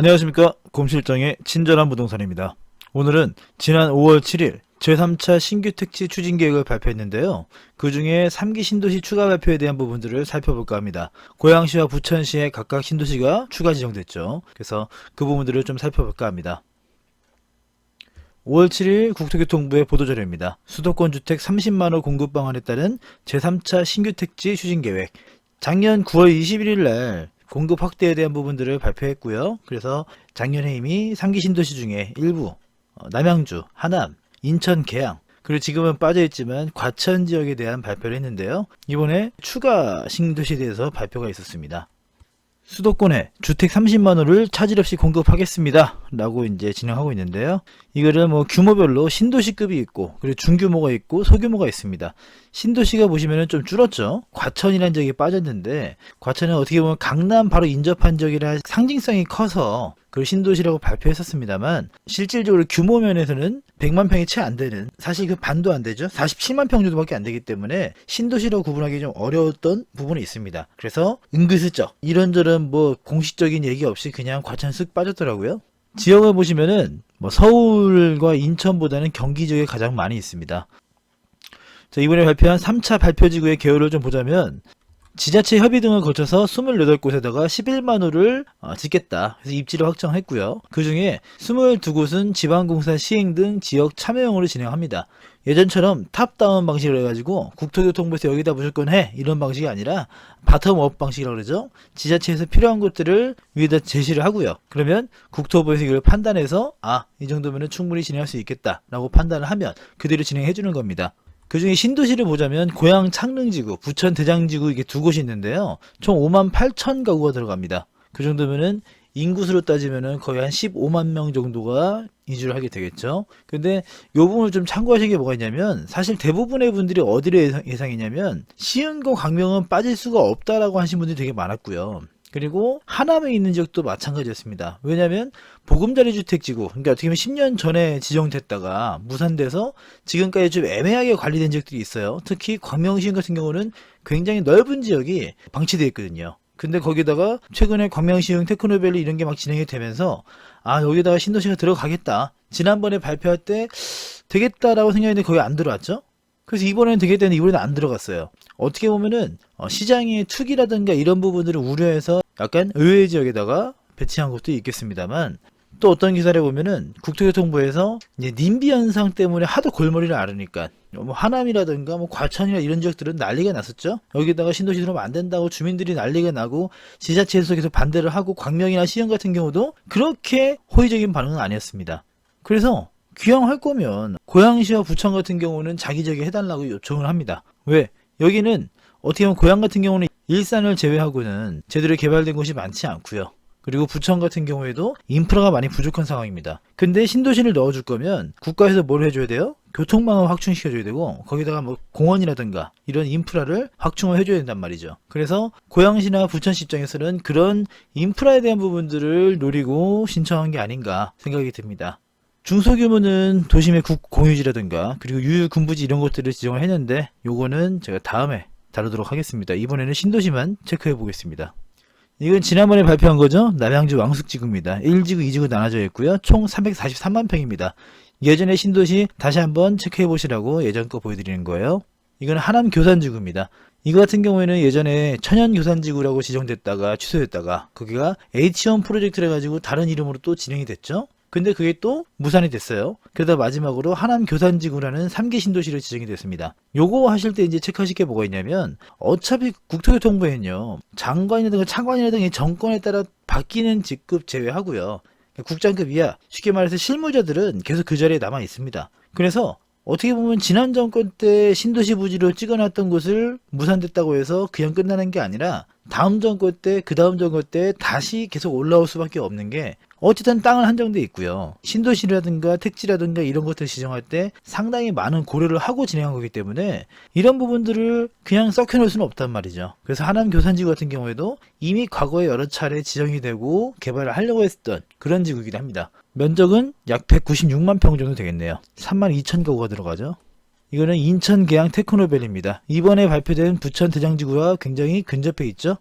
안녕하십니까, 곰실장의 친절한 부동산입니다. 오늘은 지난 5월 7일 제3차 신규 택지 추진 계획을 발표했는데요. 그 중에 3기 신도시 추가 발표에 대한 부분들을 살펴볼까 합니다. 고양시와 부천시에 각각 신도시가 추가 지정됐죠. 그래서 그 부분들을 좀 살펴볼까 합니다. 5월 7일 국토교통부의 보도자료입니다. 수도권 주택 30만호 공급 방안에 따른 제3차 신규 택지 추진 계획. 작년 9월 21일 날 공급 확대에 대한 부분들을 발표했고요. 그래서 작년에 이미 3기 신도시 중에 일부 남양주, 하남, 인천, 계양, 그리고 지금은 빠져있지만 과천 지역에 대한 발표를 했는데요. 이번에 추가 신도시에 대해서 발표가 있었습니다. 수도권에 주택 30만호를 차질 없이 공급하겠습니다 라고 이제 진행하고 있는데요. 이거를 뭐 규모별로 신도시급이 있고, 그리고 중규모가 있고, 소규모가 있습니다. 신도시가 보시면은 좀 줄었죠. 과천이라는 지역이 빠졌는데, 과천은 어떻게 보면 강남 바로 인접한 지역이라 상징성이 커서 그 신도시라고 발표했었습니다만, 실질적으로 규모 면에서는 100만 평이 채 안 되는, 사실 그 반도 안 되죠. 47만 평 정도밖에 안 되기 때문에 신도시라고 구분하기 좀 어려웠던 부분이 있습니다. 그래서 은근슬쩍 이런저런 뭐 공식적인 얘기 없이 그냥 과천 쓱 빠졌더라고요. 지역을 보시면은 뭐 서울과 인천보다는 경기 지역에 가장 많이 있습니다. 자, 이번에 발표한 3차 발표지구의 개요를 좀 보자면, 지자체 협의 등을 거쳐서 28곳에다가 11만호를 짓겠다. 그래서 입지를 확정했고요. 그 중에 22곳은 지방공사 시행 등 지역 참여형으로 진행합니다. 예전처럼 탑다운 방식으로 해가지고 국토교통부에서 여기다 무조건 해 이런 방식이 아니라 바텀업 방식이라고 그러죠. 지자체에서 필요한 것들을 위에다 제시를 하고요. 그러면 국토부에서 이걸 판단해서 이 정도면 충분히 진행할 수 있겠다 라고 판단을 하면 그대로 진행해 주는 겁니다. 그 중에 신도시를 보자면 고양 창릉지구, 부천 대장지구 이게 두 곳이 있는데요. 총 5만 8천 가구가 들어갑니다. 그 정도면은 인구수로 따지면은 거의 한 15만 명 정도가 이주를 하게 되겠죠. 근데 이 부분을 좀 참고하시는 게 뭐가 있냐면, 사실 대부분의 분들이 어디를 예상했냐면 시흥과 광명은 빠질 수가 없다라고 하신 분들이 되게 많았고요. 그리고 하남에 있는 지역도 마찬가지였습니다. 왜냐하면 보금자리 주택지구, 그러니까 어떻게 보면 10년 전에 지정됐다가 무산돼서 지금까지 좀 애매하게 관리된 지역들이 있어요. 특히 광명시흥 같은 경우는 굉장히 넓은 지역이 방치되어 있거든요. 근데 거기다가 최근에 광명시흥 테크노밸리 이런 게 막 진행이 되면서 여기다가 신도시가 들어가겠다, 지난번에 발표할 때 되겠다라고 생각했는데 거기 안 들어왔죠. 그래서 이번에는 되겠다는데 이번에는 안 들어갔어요. 어떻게 보면은 시장의 투기라든가 이런 부분들을 우려해서 약간 의외의 지역에다가 배치한 것도 있겠습니다만, 또 어떤 기사를 보면은 국토교통부에서 이제 님비 현상 때문에 하도 골머리를 앓으니까 뭐 하남이라든가 뭐 과천이나 이런 지역들은 난리가 났었죠. 여기다가 신도시 들어오면 안 된다고 주민들이 난리가 나고 지자체에서 계속 반대를 하고, 광명이나 시흥 같은 경우도 그렇게 호의적인 반응은 아니었습니다. 그래서 귀향할 거면 고양시와 부천 같은 경우는 자기 지역에 해달라고 요청을 합니다. 왜? 여기는 어떻게 보면 고양 같은 경우는 일산을 제외하고는 제대로 개발된 곳이 많지 않고요. 그리고 부천 같은 경우에도 인프라가 많이 부족한 상황입니다. 근데 신도시를 넣어줄 거면 국가에서 뭘 해줘야 돼요? 교통망을 확충시켜줘야 되고, 거기다가 뭐 공원이라든가 이런 인프라를 확충을 해줘야 된단 말이죠. 그래서 고양시나 부천시 입장에서는 그런 인프라에 대한 부분들을 노리고 신청한 게 아닌가 생각이 듭니다. 중소규모는 도심의 국공유지라든가 그리고 유휴군부지 이런 것들을 지정을 했는데, 요거는 제가 다음에 다루도록 하겠습니다. 이번에는 신도시만 체크해 보겠습니다. 이건 지난번에 발표한 거죠. 남양주 왕숙지구입니다. 1지구, 2지구 나눠져 있고요. 총 343만 평입니다. 예전의 신도시 다시 한번 체크해 보시라고 예전 거 보여드리는 거예요. 이건 하남 교산지구입니다. 이거 같은 경우에는 예전에 천연교산지구라고 지정됐다가 취소됐다가 거기가 H1 프로젝트를 해가지고 다른 이름으로 또 진행이 됐죠. 근데 그게 또 무산이 됐어요. 그러다 마지막으로 하남 교산지구라는 3기 신도시로 지정이 됐습니다. 요거 하실 때 이제 체크하실 게 뭐가 있냐면, 어차피 국토교통부에는요, 장관이라든가 차관이라든가 정권에 따라 바뀌는 직급 제외하고요, 국장급 이하, 쉽게 말해서 실무자들은 계속 그 자리에 남아 있습니다. 그래서 어떻게 보면 지난 정권 때 신도시 부지로 찍어놨던 곳을 무산됐다고 해서 그냥 끝나는 게 아니라 다음 정권 때, 그 다음 정권 때 다시 계속 올라올 수밖에 없는 게, 어쨌든 땅은 한정돼 있고요. 신도시라든가 택지라든가 이런 것들 지정할 때 상당히 많은 고려를 하고 진행한 거기 때문에 이런 부분들을 그냥 썩혀놓을 수는 없단 말이죠. 그래서 하남 교산지구 같은 경우에도 이미 과거에 여러 차례 지정이 되고 개발을 하려고 했던 그런 지구이긴 합니다. 면적은 약 196만 평 정도 되겠네요. 3만 2천 가구가 들어가죠. 이거는 인천 계양 테크노밸리입니다. 이번에 발표된 부천 대장지구와 굉장히 근접해 있죠.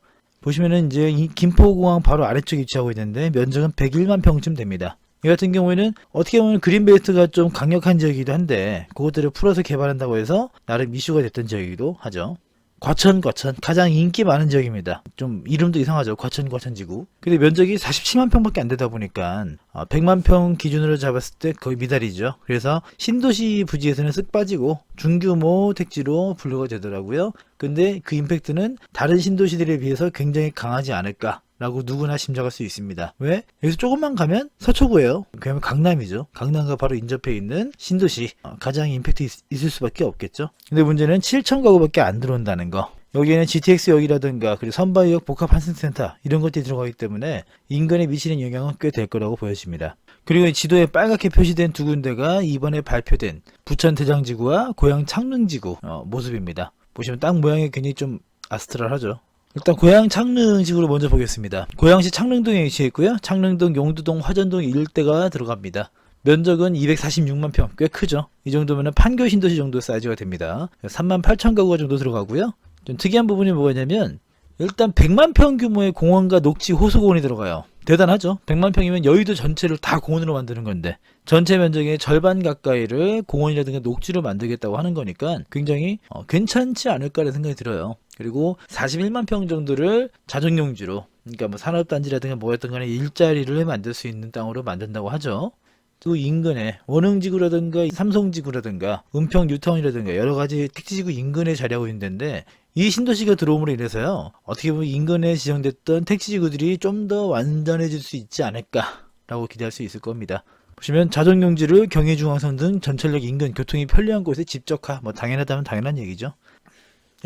보시면은 이제 이 김포공항 바로 아래쪽에 위치하고 있는데 면적은 101만 평쯤 됩니다. 이 같은 경우에는 어떻게 보면 그린벨트가 좀 강력한 지역이기도 한데 그것들을 풀어서 개발한다고 해서 나름 이슈가 됐던 지역이기도 하죠. 과천 가장 인기 많은 지역입니다. 좀 이름도 이상하죠. 과천지구. 근데 면적이 47만 평밖에 안 되다 보니까 100만 평 기준으로 잡았을 때 거의 미달이죠. 그래서 신도시 부지에서는 쓱 빠지고 중규모 택지로 분류가 되더라고요. 근데 그 임팩트는 다른 신도시들에 비해서 굉장히 강하지 않을까 라고 누구나 짐작할 수 있습니다. 왜? 여기서 조금만 가면 서초구예요. 그러면 강남이죠. 강남과 바로 인접해 있는 신도시. 가장 임팩트 있을 수밖에 없겠죠. 근데 문제는 7천 가구밖에 안 들어온다는 거. 여기에는 GTX역이라든가 그리고 선바이역 복합환승센터 이런 것들이 들어가기 때문에 인근에 미치는 영향은 꽤 될 거라고 보여집니다. 그리고 이 지도에 빨갛게 표시된 두 군데가 이번에 발표된 부천 대장지구와 고양 창릉지구 모습입니다. 보시면 땅 모양이 굉장히 좀 아스트랄하죠. 일단 고양 창릉지구로 먼저 보겠습니다. 고양시 창릉동에 위치해 있고요. 창릉동, 용두동, 화전동 일대가 들어갑니다. 면적은 246만 평, 꽤 크죠. 이 정도면 판교 신도시 정도 사이즈가 됩니다. 3만 8천 가구가 정도 들어가고요. 좀 특이한 부분이 뭐냐면 일단 100만 평 규모의 공원과 녹지 호수공원이 들어가요. 대단하죠. 100만 평이면 여의도 전체를 다 공원으로 만드는 건데 전체 면적의 절반 가까이를 공원이라든가 녹지로 만들겠다고 하는 거니까 굉장히 괜찮지 않을까라는 생각이 들어요. 그리고 41만 평 정도를 자정용지로, 그러니까 뭐 산업단지라든가 뭐였든 간에 일자리를 만들 수 있는 땅으로 만든다고 하죠. 또 인근에 원흥지구라든가 삼성지구라든가 은평 뉴타운이라든가 여러가지 택지지구 인근에 자리하고 있는 데인데 이 신도시가 들어옴으로 인해서요, 어떻게 보면 인근에 지정됐던 택지지구들이 좀 더 완전해질 수 있지 않을까라고 기대할 수 있을 겁니다. 보시면 자정용지를 경의중앙선 등 전철역 인근 교통이 편리한 곳에 집적화, 뭐 당연하다면 당연한 얘기죠.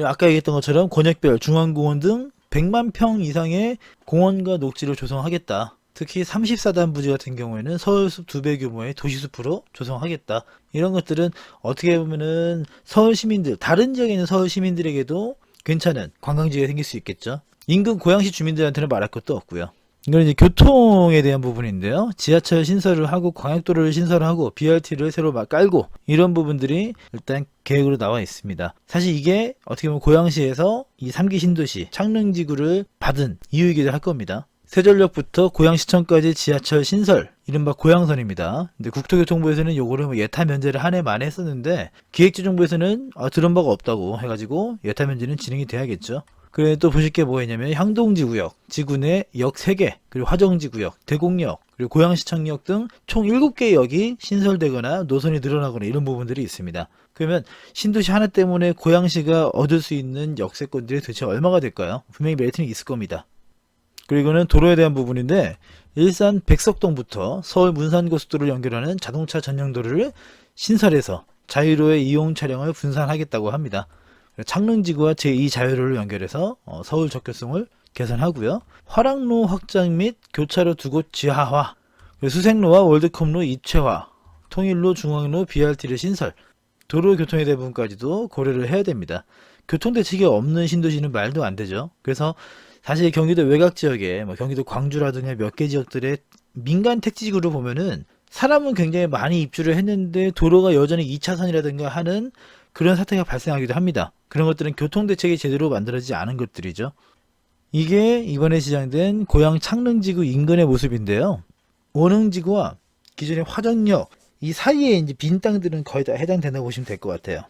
아까 얘기했던 것처럼 권역별 중앙공원 등 100만 평 이상의 공원과 녹지를 조성하겠다. 특히 34단 부지 같은 경우에는 서울숲 2배 규모의 도시숲으로 조성하겠다. 이런 것들은 어떻게 보면은 서울 시민들, 다른 지역에 있는 서울 시민들에게도 괜찮은 관광지가 생길 수 있겠죠. 인근 고양시 주민들한테는 말할 것도 없고요. 이건 이제 교통에 대한 부분인데요. 지하철 신설을 하고 광역도로를 신설하고 BRT를 새로 막 깔고 이런 부분들이 일단 계획으로 나와 있습니다. 사실 이게 어떻게 보면 고양시에서 이 3기 신도시 창릉지구를 받은 이유이기도 할 겁니다. 세전역부터 고양시청까지 지하철 신설, 이른바 고양선입니다. 근데 국토교통부에서는 요거를 뭐 예타 면제를 한 해 만에 했었는데 기획재정부에서는 들은 바가 없다고 해가지고 예타 면제는 진행이 돼야겠죠. 그래 또 보실 게 뭐가 있냐면 향동지구역, 지구 내 역 3개, 그리고 화정지구역, 대곡역, 그리고 고양시청역 등 총 7개의 역이 신설되거나 노선이 늘어나거나 이런 부분들이 있습니다. 그러면 신도시 하나 때문에 고양시가 얻을 수 있는 역세권들이 도대체 얼마가 될까요? 분명히 메리트는 있을 겁니다. 그리고는 도로에 대한 부분인데 일산 백석동부터 서울 문산고속도로를 연결하는 자동차 전용 도로를 신설해서 자유로의 이용 차량을 분산하겠다고 합니다. 창릉지구와 제2 자유로를 연결해서 서울 접근성을 개선하고요. 화랑로 확장 및 교차로 두 곳 지하화, 수색로와 월드컵로 입체화, 통일로 중앙로 BRT를 신설, 도로 교통에 대한 부분까지도 고려를 해야 됩니다. 교통대책이 없는 신도시는 말도 안 되죠. 그래서 사실 경기도 외곽 지역에 경기도 광주라든가 몇 개 지역들의 민간 택지지구를 보면은 사람은 굉장히 많이 입주를 했는데 도로가 여전히 2차선이라든가 하는 그런 사태가 발생하기도 합니다. 그런 것들은 교통대책이 제대로 만들어지지 않은 것들이죠. 이게 이번에 지정된 고양 창릉지구 인근의 모습인데요. 원흥지구와 기존의 화정역 이 사이에 이제 빈 땅들은 거의 다 해당된다고 보시면 될 것 같아요.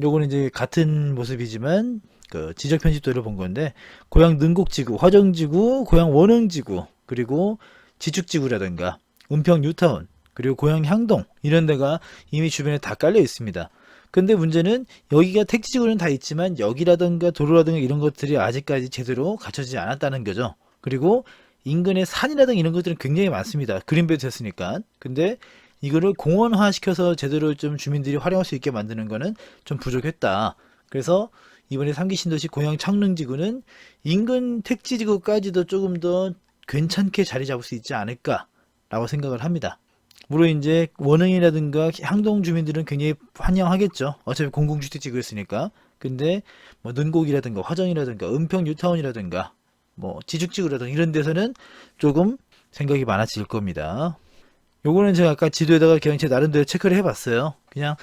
요거는 이제 같은 모습이지만 그 지적 편집도를 본 건데 고양 능곡지구, 화정지구, 고양 원흥지구, 그리고 지축지구라든가 은평 뉴타운, 그리고 고양 향동 이런 데가 이미 주변에 다 깔려 있습니다. 근데 문제는 여기가 택지지구는 다 있지만 역이라든가 도로라든가 이런 것들이 아직까지 제대로 갖춰지지 않았다는 거죠. 그리고 인근에 산이라든가 이런 것들은 굉장히 많습니다. 그린벨트 했으니까. 근데 이거를 공원화 시켜서 제대로 좀 주민들이 활용할 수 있게 만드는 거는 좀 부족했다. 그래서 이번에 3기 신도시 고양 창릉지구는 인근 택지지구까지도 조금 더 괜찮게 자리 잡을 수 있지 않을까라고 생각을 합니다. 물론 이제 원흥이라든가 향동 주민들은 굉장히 환영하겠죠. 어차피 공공주택지구였으니까. 근데 뭐 능곡이라든가 화정이라든가 은평 뉴타운이라든가 뭐 지축지구라든가 이런 데서는 조금 생각이 많아질 겁니다. 요거는 제가 아까 지도에다가 그냥 제 나름대로 체크를 해봤어요. 그냥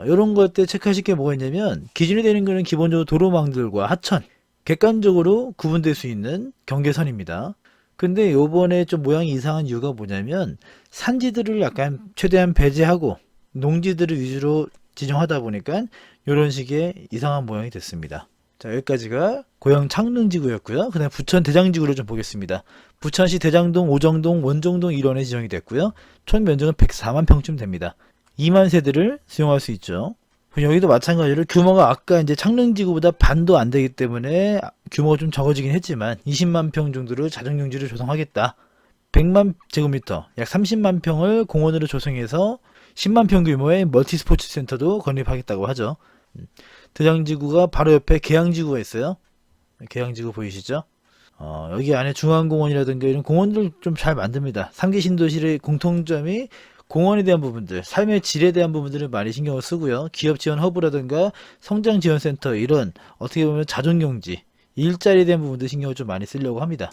요런 것들 체크하실 게 뭐가 있냐면 기준이 되는 거는 기본적으로 도로망들과 하천, 객관적으로 구분될 수 있는 경계선입니다. 근데 요번에 좀 모양이 이상한 이유가 뭐냐면 산지들을 약간 최대한 배제하고 농지들을 위주로 지정하다 보니까 이런 식의 이상한 모양이 됐습니다. 자, 여기까지가 고양 창릉지구였고요. 그 다음에 부천 대장지구를 좀 보겠습니다. 부천시 대장동, 오정동, 원정동 일원에 지정이 됐고요. 총 면적은 104만 평쯤 됩니다. 2만 세대를 수용할 수 있죠. 여기도 마찬가지로 규모가 아까 이제 창릉지구보다 반도 안 되기 때문에 규모가 좀 적어지긴 했지만 20만 평 정도를 자정용지를 조성하겠다. 100만 제곱미터, 약 30만 평을 공원으로 조성해서 10만 평 규모의 멀티스포츠 센터도 건립하겠다고 하죠. 대장지구가 바로 옆에 계양지구가 있어요. 계양지구 보이시죠? 여기 안에 중앙공원이라든가 이런 공원들 좀 잘 만듭니다. 3기 신도시의 공통점이 공원에 대한 부분들, 삶의 질에 대한 부분들을 많이 신경을 쓰고요. 기업 지원 허브라든가 성장 지원 센터 이런 어떻게 보면 자존경지, 일자리에 대한 부분들 신경을 좀 많이 쓰려고 합니다.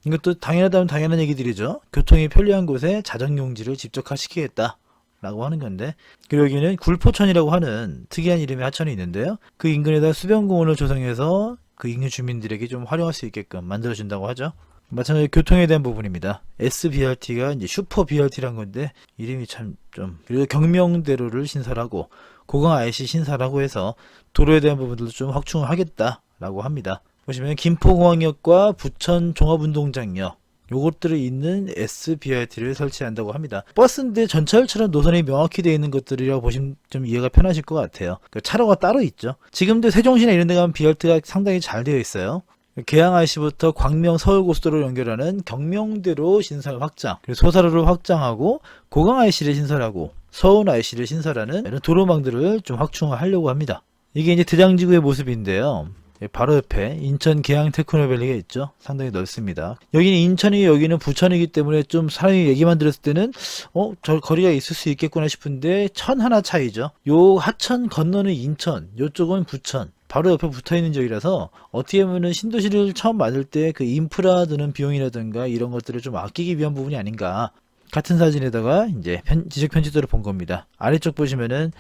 이것도 당연하다면 당연한 얘기들이죠. 교통이 편리한 곳에 자정용지를 집적화시키겠다 라고 하는 건데, 그리고 여기는 굴포천이라고 하는 특이한 이름의 하천이 있는데요. 그 인근에다 수변공원을 조성해서 그 인근 주민들에게 좀 활용할 수 있게끔 만들어준다고 하죠. 마찬가지로 교통에 대한 부분입니다. SBRT가 이제 슈퍼 BRT란 건데 이름이 참 좀, 그리고 경명대로를 신설하고 고강 IC 신설하고 해서 도로에 대한 부분들도 좀 확충을 하겠다라고 합니다. 보시면 김포공항역과 부천 종합운동장역 요것들이 있는 SBRT를 설치한다고 합니다. 버스인데 전철처럼 노선이 명확히 되어 있는 것들이라고 보시면 좀 이해가 편하실 것 같아요. 그 차로가 따로 있죠. 지금도 세종시나 이런 데 가면 BRT가 상당히 잘 되어 있어요. 계양 IC부터 광명 서울고속도로를 연결하는 경명대로 신설 확장, 그리고 소사로를 확장하고 고강 IC를 신설하고 서운 IC를 신설하는 이런 도로망들을 좀 확충하려고 합니다. 이게 이제 대장지구의 모습인데요. 바로 옆에 인천 계양 테크노밸리가 있죠. 상당히 넓습니다. 여기는 인천이 여기는 부천이기 때문에 좀 사람이 얘기만 들었을 때는 저 거리가 있을 수 있겠구나 싶은데 천 하나 차이죠. 요 하천 건너는 인천, 요쪽은 부천. 바로 옆에 붙어있는 지역이라서 어떻게 보면 신도시를 처음 만들 때 그 인프라 드는 비용이라든가 이런 것들을 좀 아끼기 위한 부분이 아닌가. 같은 사진에다가 이제 지적 편집도를 본 겁니다. 아래쪽 보시면은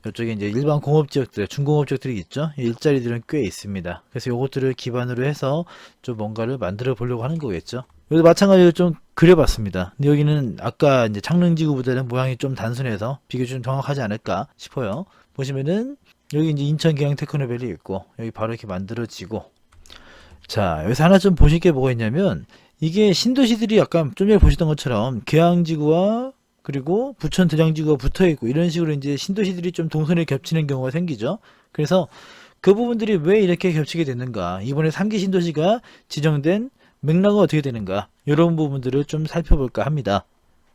이쪽에 이제 일반 공업 지역들, 중공업 지역들이 있죠. 일자리들은 꽤 있습니다. 그래서 요것들을 기반으로 해서 좀 뭔가를 만들어 보려고 하는 거겠죠. 여기도 마찬가지로 좀 그려봤습니다. 근데 여기는 아까 이제 창릉지구보다는 모양이 좀 단순해서 비교적 좀 정확하지 않을까 싶어요. 보시면은 여기 이제 인천 계양 테크노밸리 있고 여기 바로 이렇게 만들어지고, 자 여기서 하나 좀 보실 게 뭐가 있냐면 이게 신도시들이 약간 좀 전에 보시던 것처럼 계양지구와 그리고 부천 대장지구가 붙어 있고 이런 식으로 이제 신도시들이 좀 동선이 겹치는 경우가 생기죠. 그래서 그 부분들이 왜 이렇게 겹치게 됐는가, 이번에 3기 신도시가 지정된 맥락은 어떻게 되는가, 이런 부분들을 좀 살펴볼까 합니다.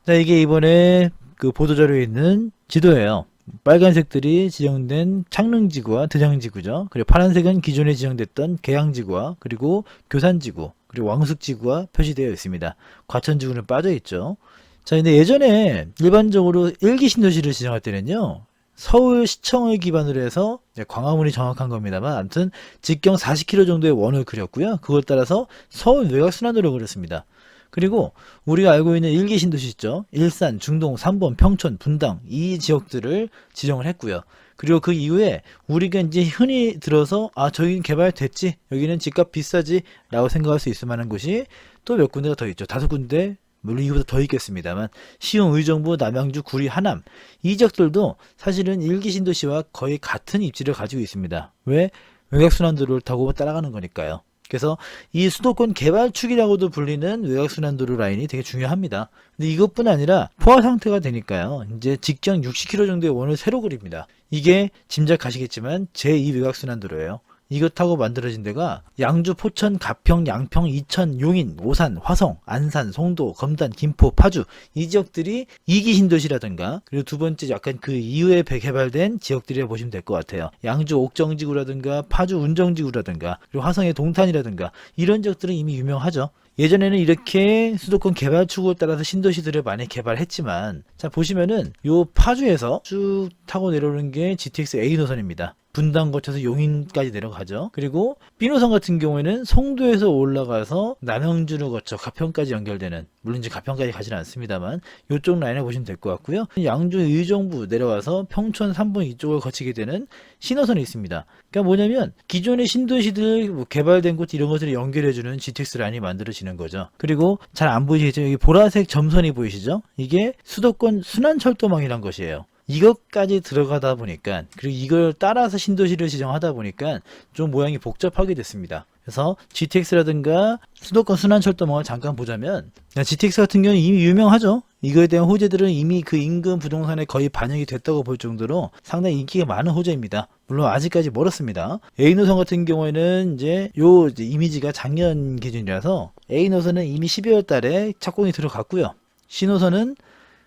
자, 이게 이번에 그 보도자료에 있는 지도예요. 빨간색들이 지정된 창릉지구와 대장지구죠. 그리고 파란색은 기존에 지정됐던 계양지구와 그리고 교산지구 그리고 왕숙지구와 표시되어 있습니다. 과천지구는 빠져 있죠. 자, 근데 예전에 일반적으로 1기 신도시를 지정할 때는요, 서울시청을 기반으로 해서 광화문이 정확한 겁니다만 아무튼 직경 40km 정도의 원을 그렸고요. 그걸 따라서 서울 외곽순환도로 그렸습니다. 그리고 우리가 알고 있는 1기 신도시 있죠. 일산, 중동, 삼본, 평촌, 분당 이 지역들을 지정을 했고요. 그리고 그 이후에 우리가 이제 흔히 들어서 저기는 개발됐지, 여기는 집값 비싸지 라고 생각할 수 있을 만한 곳이 또 몇 군데가 더 있죠. 5군데, 물론 이거보다 더 있겠습니다만 시흥, 의정부, 남양주, 구리, 하남 이 지역들도 사실은 1기 신도시와 거의 같은 입지를 가지고 있습니다. 왜? 외곽순환도로를 타고 따라가는 거니까요. 그래서 이 수도권 개발축이라고도 불리는 외곽순환도로 라인이 되게 중요합니다. 근데 이것뿐 아니라 포화 상태가 되니까요, 이제 직경 60km 정도의 원을 새로 그립니다. 이게 짐작하시겠지만 제2 외곽순환도로예요. 이거 타고 만들어진 데가 양주, 포천, 가평, 양평, 이천, 용인, 오산, 화성, 안산, 송도, 검단, 김포, 파주 이 지역들이 2기 신도시라든가 그리고 두 번째 약간 그 이후에 개발된 지역들이라 보시면 될 것 같아요. 양주 옥정지구라든가 파주 운정지구라든가 그리고 화성의 동탄이라든가 이런 지역들은 이미 유명하죠. 예전에는 이렇게 수도권 개발축을 따라서 신도시들을 많이 개발했지만, 자 보시면은 요 파주에서 쭉 타고 내려오는 게 GTX A 노선입니다. 분당 거쳐서 용인까지 내려가죠. 그리고 비노선 같은 경우에는 송도에서 올라가서 남영주를 거쳐 가평까지 연결되는, 물론 이제 가평까지 가지는 않습니다만 이쪽 라인을 보시면 될 것 같고요. 양주 의정부 내려와서 평촌 3분 이쪽을 거치게 되는 신호선이 있습니다. 그러니까 뭐냐면 기존의 신도시들 뭐 개발된 곳 이런 것들을 연결해주는 GTX 라인이 만들어지는 거죠. 그리고 잘 안 보이시죠? 여기 보라색 점선이 보이시죠? 이게 수도권 순환철도망이란 것이에요. 이것까지 들어가다 보니까, 그리고 이걸 따라서 신도시를 지정하다 보니까 좀 모양이 복잡하게 됐습니다. 그래서 GTX라든가 수도권 순환철도망을 잠깐 보자면, GTX 같은 경우는 이미 유명하죠. 이거에 대한 호재들은 이미 그 인근 부동산에 거의 반영이 됐다고 볼 정도로 상당히 인기가 많은 호재입니다. 물론 아직까지 멀었습니다. A노선 같은 경우에는 이제 이미지가 작년 기준이라서 A노선은 이미 12월 달에 착공이 들어갔고요. C노선은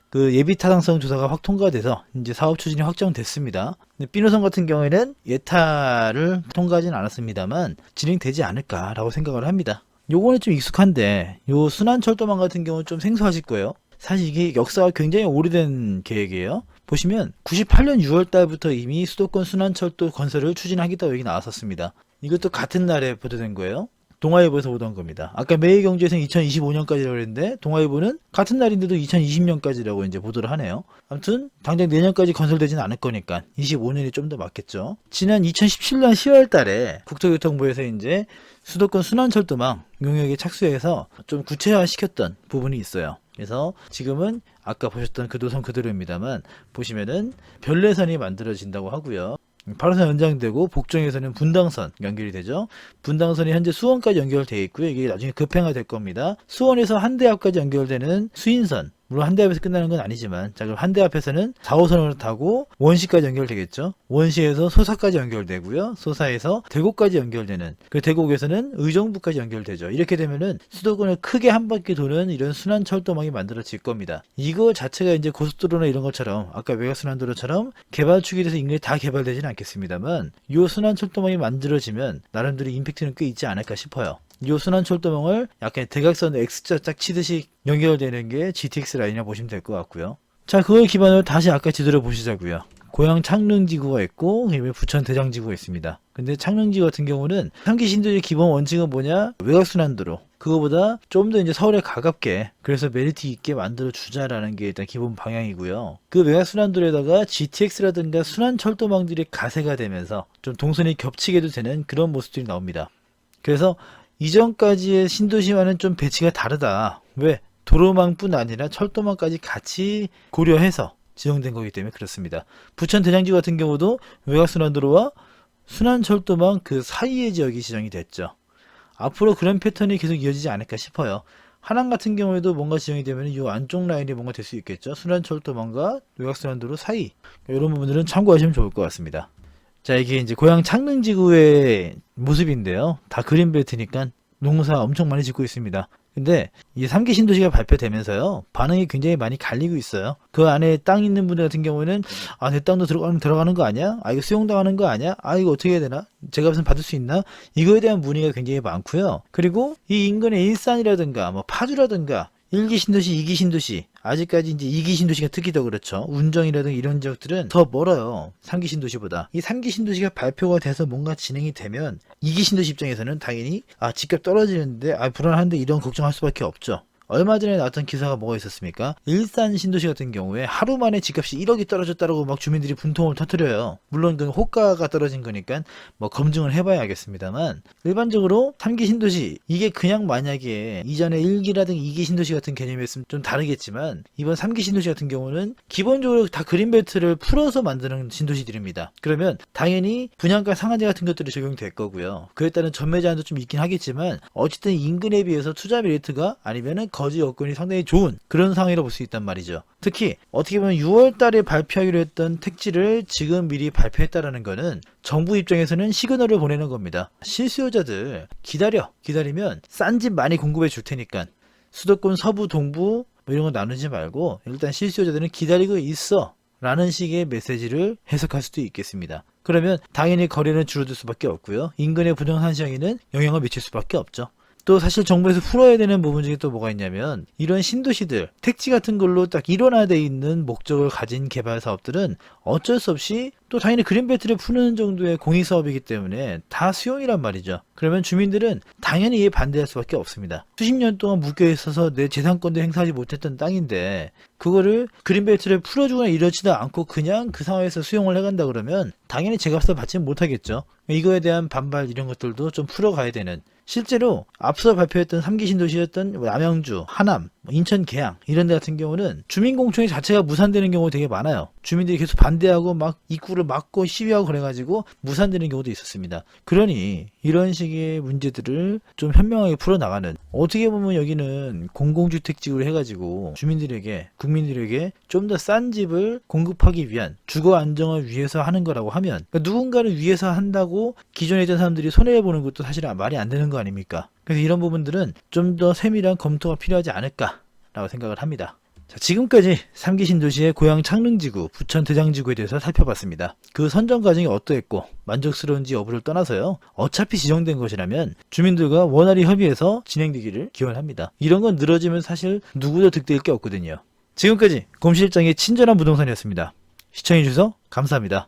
그 예비 타당성 조사가 확 통과돼서 이제 사업 추진이 확정됐습니다. 근데 B노선 같은 경우에는 예타를 통과하지는 않았습니다만 진행되지 않을까라고 생각을 합니다. 요거는 좀 익숙한데 요 순환철도망 같은 경우는 좀 생소하실 거예요. 사실 이게 역사가 굉장히 오래된 계획이에요. 보시면 98년 6월 달부터 이미 수도권 순환철도 건설을 추진하겠다고 얘기 나왔었습니다. 이것도 같은 날에 보도된 거예요. 동아일보에서 보도한 겁니다. 아까 매일경제에서는 2025년까지라고 그랬는데 동아일보는 같은 날인데도 2020년까지라고 이제 보도를 하네요. 아무튼 당장 내년까지 건설되지는 않을 거니까 25년이 좀 더 맞겠죠. 지난 2017년 10월 달에 국토교통부에서 이제 수도권 순환철도망 용역에 착수해서 좀 구체화 시켰던 부분이 있어요. 그래서 지금은 아까 보셨던 그 노선 그대로입니다만 보시면은 별내선이 만들어진다고 하고요. 8호선 연장되고 복정에서는 분당선 연결이 되죠. 분당선이 현재 수원까지 연결되어 있고요. 이게 나중에 급행화 될 겁니다. 수원에서 한대앞까지 연결되는 수인선, 물론 한대앞에서 끝나는 건 아니지만, 자, 그럼 한대앞에서는 4호선으로 타고 원시까지 연결되겠죠. 원시에서 소사까지 연결되고요. 소사에서 대곡까지 연결되는, 그 대곡에서는 의정부까지 연결되죠. 이렇게 되면은 수도권을 크게 한 바퀴 도는 이런 순환철도망이 만들어질 겁니다. 이거 자체가 이제 고속도로나 이런 것처럼 아까 외곽순환도로처럼 개발축이 돼서 인근에 다 개발되지는 않겠습니다만, 이 순환철도망이 만들어지면 나름대로 임팩트는 꽤 있지 않을까 싶어요. 이 순환철도망을 약간 대각선 X자 딱 치듯이 연결되는 게 GTX 라인이라고 보시면 될 것 같고요. 자, 그걸 기반으로 다시 아까 지도를 보시자고요. 고양 창릉지구가 있고 그다음에 부천 대장지구가 있습니다. 근데 창릉지구 같은 경우는 3기 신도시 기본 원칙은 뭐냐? 외곽순환도로. 그거보다 좀 더 이제 서울에 가깝게, 그래서 메리트 있게 만들어 주자라는 게 일단 기본 방향이고요. 그 외곽순환도로에다가 GTX라든가 순환철도망들이 가세가 되면서 좀 동선이 겹치게도 되는 그런 모습들이 나옵니다. 그래서 이전까지의 신도시와는 좀 배치가 다르다. 왜? 도로망뿐 아니라 철도망까지 같이 고려해서 지정된 거기 때문에 그렇습니다. 부천 대장지구 같은 경우도 외곽순환도로와 순환철도망 그 사이의 지역이 지정이 됐죠. 앞으로 그런 패턴이 계속 이어지지 않을까 싶어요. 하남 같은 경우에도 뭔가 지정이 되면 이 안쪽 라인이 뭔가 될 수 있겠죠. 순환철도망과 외곽순환도로 사이. 이런 부분들은 참고하시면 좋을 것 같습니다. 자, 이게 이제 고양 창릉지구의 모습인데요. 다 그린벨트니까 농사 엄청 많이 짓고 있습니다. 근데 이 3기 신도시가 발표되면서요, 반응이 굉장히 많이 갈리고 있어요. 그 안에 땅 있는 분들 같은 경우에는 내 땅도 들어가는 거 아니야? 이거 수용당하는 거 아니야? 이거 어떻게 해야 되나? 제가 무슨 받을 수 있나? 이거에 대한 문의가 굉장히 많고요. 그리고 이 인근의 일산이라든가 뭐 파주라든가 1기 신도시, 2기 신도시, 아직까지 이제 2기 신도시가 특히 더 그렇죠. 운정이라든가 이런 지역들은 더 멀어요. 3기 신도시보다. 이 3기 신도시가 발표가 돼서 뭔가 진행이 되면 2기 신도시 입장에서는 당연히 집값 떨어지는데 불안한데 이런 걱정할 수밖에 없죠. 얼마 전에 나왔던 기사가 뭐가 있었습니까? 일산 신도시 같은 경우에 하루 만에 집값이 1억이 떨어졌다고 막 주민들이 분통을 터뜨려요. 물론 그건 호가가 떨어진 거니까 뭐 검증을 해봐야 알겠습니다만, 일반적으로 3기 신도시, 이게 그냥 만약에 이전에 1기라든가 2기 신도시 같은 개념이었으면 좀 다르겠지만, 이번 3기 신도시 같은 경우는 기본적으로 다 그린벨트를 풀어서 만드는 신도시들입니다. 그러면 당연히 분양가 상한제 같은 것들이 적용될 거고요. 그에 따른 전매 제한도 좀 있긴 하겠지만, 어쨌든 인근에 비해서 투자 메리트가 아니면은 거지 여건이 상당히 좋은 그런 상황이라고 볼 수 있단 말이죠. 특히 어떻게 보면 6월 달에 발표하기로 했던 택지를 지금 미리 발표했다라는 거는 정부 입장에서는 시그널을 보내는 겁니다. 실수요자들 기다리면 싼 집 많이 공급해 줄 테니까 수도권 서부 동부 뭐 이런 거 나누지 말고 일단 실수요자들은 기다리고 있어 라는 식의 메시지를 해석할 수도 있겠습니다. 그러면 당연히 거래는 줄어들 수밖에 없고요. 인근의 부동산 시장에는 영향을 미칠 수밖에 없죠. 또 사실 정부에서 풀어야 되는 부분 중에 또 뭐가 있냐면 이런 신도시들 택지 같은 걸로 딱 일원화되어 있는 목적을 가진 개발 사업들은 어쩔 수 없이 또 당연히 그린벨트를 푸는 정도의 공익사업이기 때문에 다 수용이란 말이죠. 그러면 주민들은 당연히 이에 반대할 수밖에 없습니다. 수십 년 동안 묶여있어서 내 재산권도 행사하지 못했던 땅인데 그거를 그린벨트를 풀어주거나 이러지도 않고 그냥 그 상황에서 수용을 해간다 그러면 당연히 제값을 받지는 못하겠죠. 이거에 대한 반발 이런 것들도 좀 풀어가야 되는, 실제로 앞서 발표했던 3기 신도시였던 남양주, 하남, 인천 계양 이런 데 같은 경우는 주민공청회 자체가 무산되는 경우가 되게 많아요. 주민들이 계속 반대하고 막 입구를 막고 시위하고 그래가지고 무산되는 경우도 있었습니다. 그러니 이런 식의 문제들을 좀 현명하게 풀어나가는, 어떻게 보면 여기는 공공주택지구를 해가지고 주민들에게, 국민들에게 좀 더 싼 집을 공급하기 위한, 주거 안정을 위해서 하는 거라고 하면, 그러니까 누군가를 위해서 한다고 기존에 있던 사람들이 손해보는 것도 사실 말이 안 되는 거 아닙니까? 그래서 이런 부분들은 좀 더 세밀한 검토가 필요하지 않을까라고 생각을 합니다. 자, 지금까지 3기 신도시의 고양 창릉지구, 부천 대장지구에 대해서 살펴봤습니다. 그 선정 과정이 어떠했고 만족스러운지 여부를 떠나서요, 어차피 지정된 것이라면 주민들과 원활히 협의해서 진행되기를 기원합니다. 이런 건 늘어지면 사실 누구도 득될 게 없거든요. 지금까지 곰실장의 친절한 부동산이었습니다. 시청해주셔서 감사합니다.